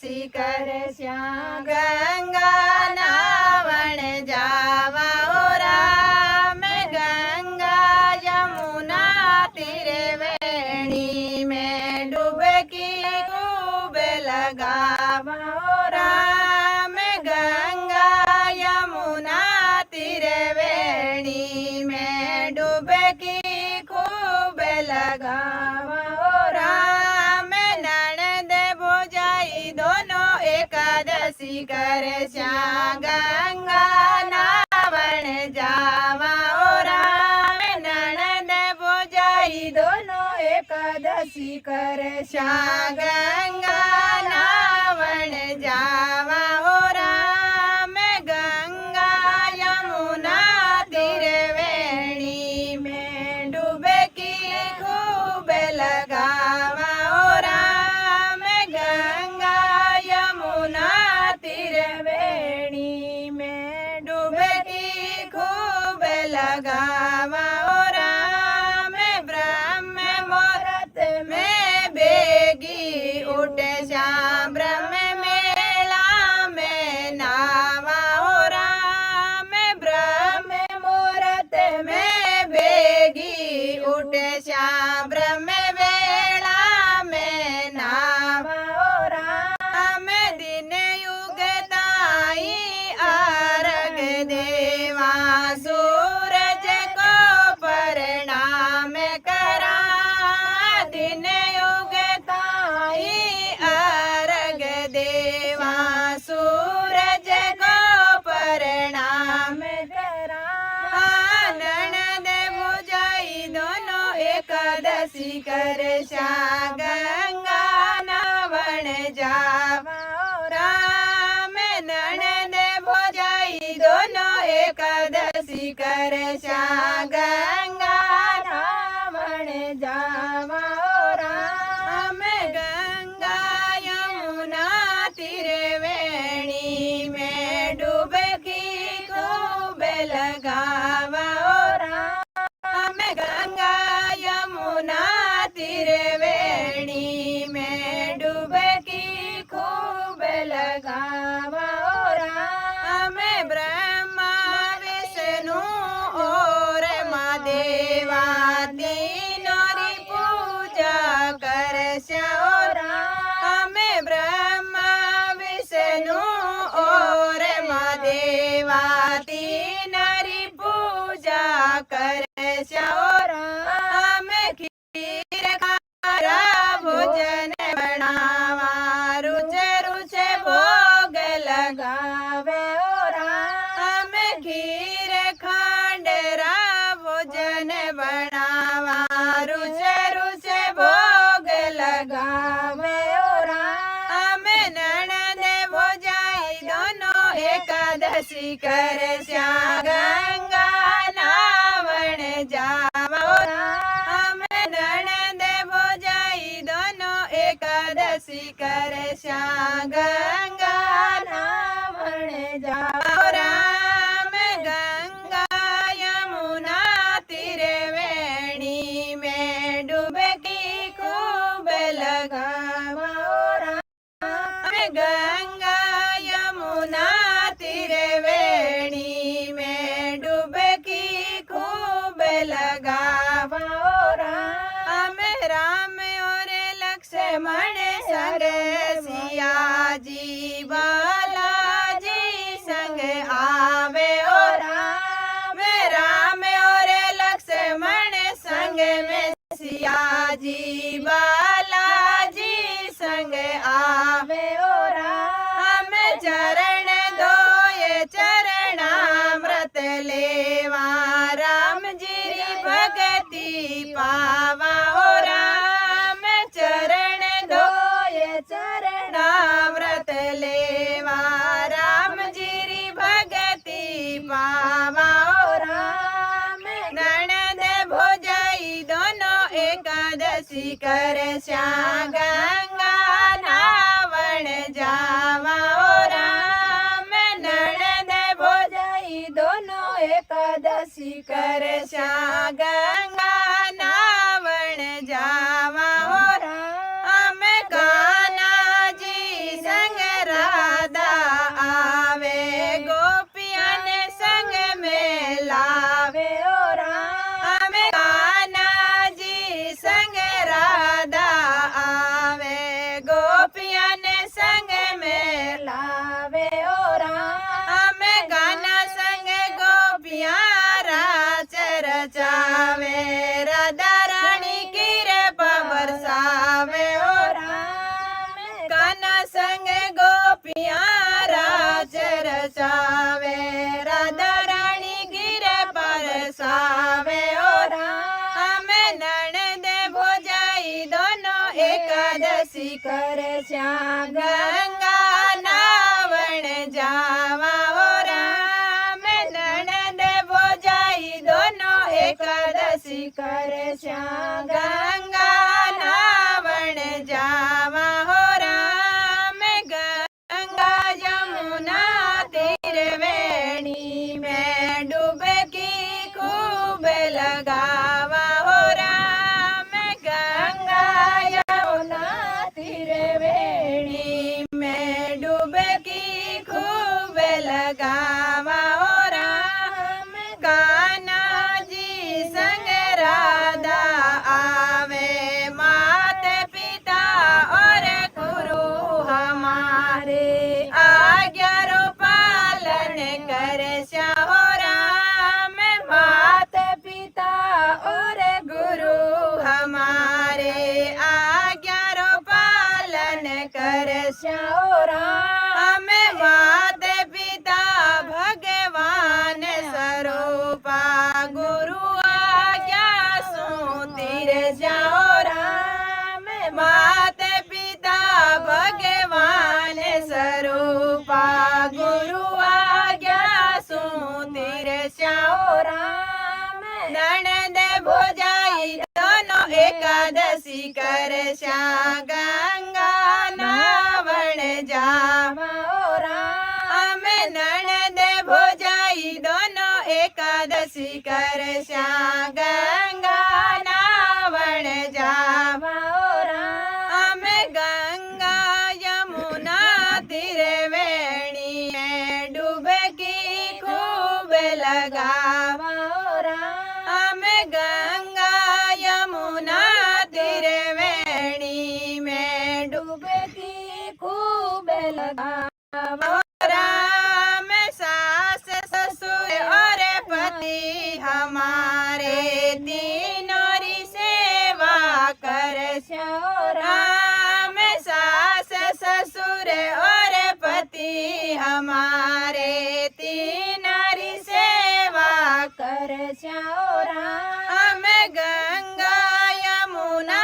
एकादशी करे श्याम गंगा नावण जावा ओ राम गंगा यमुना तीरे वेणी में डुबकी खूब लगावा ओ राम गंगा यमुना तीरे वेणी में डुबकी खूब लगावा ओ राम ननद भौजाई दोनों एकादशी करे श्याम गंगा नावण जावा ओ राम ननद भौजाई दोनों एकादशी करे श्याम गंगा नावण जावा ओ राम गंगा यमुना तीरे वेणी में डुबकी खूब लगावा ओ राम गंगा यमुना तीरे वेणी में डुबकी खूब लगावा ओ राम ब्रह्म मुहूर्त में बेगी उठे श्याम ब्रह्म मेला में नावा ओ राम ब्रह्म मुहूर्त में बेगी उठे श्याम ब्रह्म वेला में नावा ओ राम दिन युगताई अर्घ देवा सूरज को प्रणाम करा दिन युगताई अर्घ देवा सूरज को प्रणाम करा ननद भौजाई दोनों एकादशी करे श्याम गंगा नावण जावा ओ राम ननद भौजाई दोनों एकादशी करे श्याम गंगा नावण जावा ओ राम गंगा यमुना तीरे वेणी में डुबकी खूब लगावा ओ राम गंगा यमुना तीरे वेणी में डुबकी खूब लगावा ओ राम ब्रह्मा विष्णु और महादेवा तीनों री पूजा कर श्याम राम ब्रह्मा विष्णु और महादेवा तीनों री पूजा कर श्याम राम खीर खारा भोजन बनावा रुचे रुचे भोग लगावे ओ राम खीर खांडरा भोजन बनावा रुचे रुचे भोग लगावे ओ राम ननद भौजाई दोनों एकादशी करे श्याम गंगा नावण जावा ओ राम ननद भौजाई दोनों एकादशी करे श्याम गंगा नावण जावा ओ राम गंगा यमुना तीरे वेणी में डुबकी खूब लगावा ओ राम गंगा यमुना तीरे वेणी में डुबकी खूब लगावा ओ राम राम और लक्ष्मण संग सिया जी बालाजी संग आवे ओ राम राम और लक्ष्मण संग में सिया जी बालाजी संग आवे ओ राम चरण धोए चरणामृत लेवा राम जी भगति पावा ओ राम चरण धोए चरणामृत लेवा राम जी भगति पावा ओ राम ननद भौजाई दोनों एकादशी करे श्याम गंगा नावण जावा ओ राम ननद भौजाई दोनों एकादशी करे श्याम गंगा नावण जावा ओ राम कान्हा जी संग एकादशी करश्या गंगा नावण जावा ओ राम ननद भोजाई दोनों एकादशी करश्या गंगा नावण जावा हो राम गंगा यमुना तीर वेणी में डुबकी खूब लगावा हो राम गंगा यमुना तीर वेणी में डुबकी खूब लगावा हो राम कान्हा जी संग राधा आवे माता पिता और गुरु हमारे आज्ञा रो पालन कर हो राम माता पिता और गुरु हमारे आज्ञा रो पालन कर हो राम माता पिता भगवान स्वरूपा गुरु आज्ञा सुतिर जाओ राम माता पिता भगवान स्वरूपा गुरु आज्ञा सुतिर जाओ राम ननद भोजाई दोनों एकादशी करश्या गंगा नावण जावा ओ राम ननद भोजाई दोनों एकादशी करश्या गंगा नावण जावा ओ राम गंगा यमुना तीर वेणी में डुबकी खूब लगावा ओ राम गंगा यमुना तीर वेणी में डुबकी खूब लगावा ओ राम सास ससुर और पति हमारे तीनों री सेवा करश्या ओ राम सास ससुर और पति हमारे तीनों री सेवा करश्या ओ राम गंगा यमुना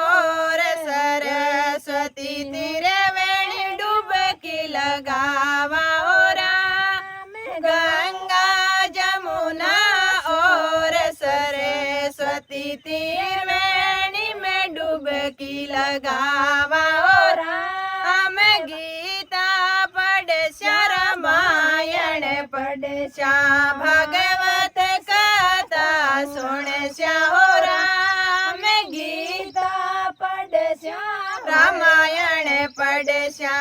और सरस्वती तीर वेणी डुबकी लगावा ओ राम गंगा यमुना और सरस्वती तीर वेणी में डुबकी लगावा ओ राम गीता पढ़श्या रामायण पढ़श्या भागवत कथा सुनश्या हो राम गीता पढ़श्या रामायण पढ़श्या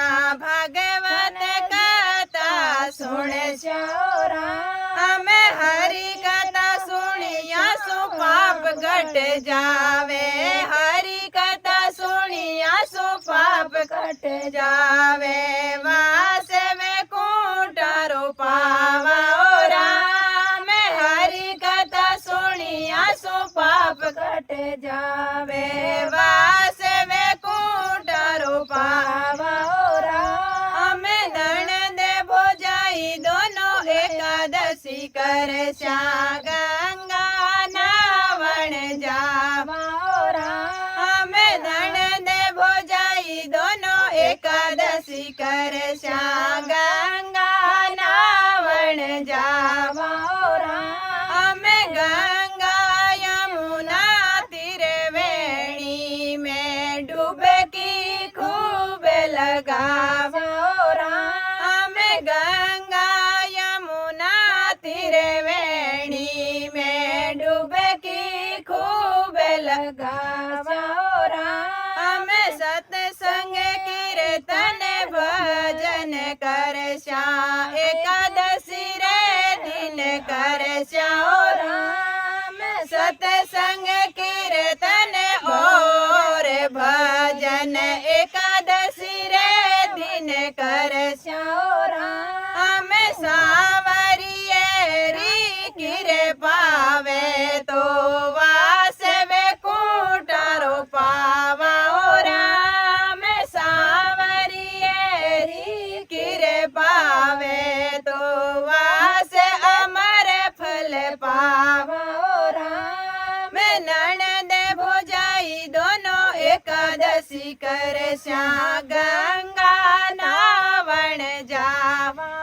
भागवत कथा सुनश्या हो राम हरि कथा सुनिया सु पाप घट जावे हरि कथा सुनिया सु पाप घट जावे वास में कूटारो पावा ओ राम हरि कथा सुनिया सु पाप घट जावे वास में कूटारो पावा ओ राम ननद भोजाई दोनों एकादशी करश्या गंगा नावण जावा ओ राम ननद भोजाई दोनों एकादशी करश्या गंगा नावण जावा ओ राम गंगा यमुना तीर वेणी में डुबकी खूब लगावा ओ राम गंगा यमुना तीर वेणी में डुबकी खूब लगावा ओ राम सत्संग कीर्तन भजन करश्या एकादशी रे दिन करश्या ओ राम सत्संग कीर्तन और भजन एकादशी रे दिन करश्या ओ राम सावरिये री किरे पावे तो वासवे कूटारो पावा ओ राम सावरिये री किरे पावे तो वास अमर फल पावा ओ राम ननद भोजाई दोनों एकादशी सी कर श्या गंगा नावण जावा।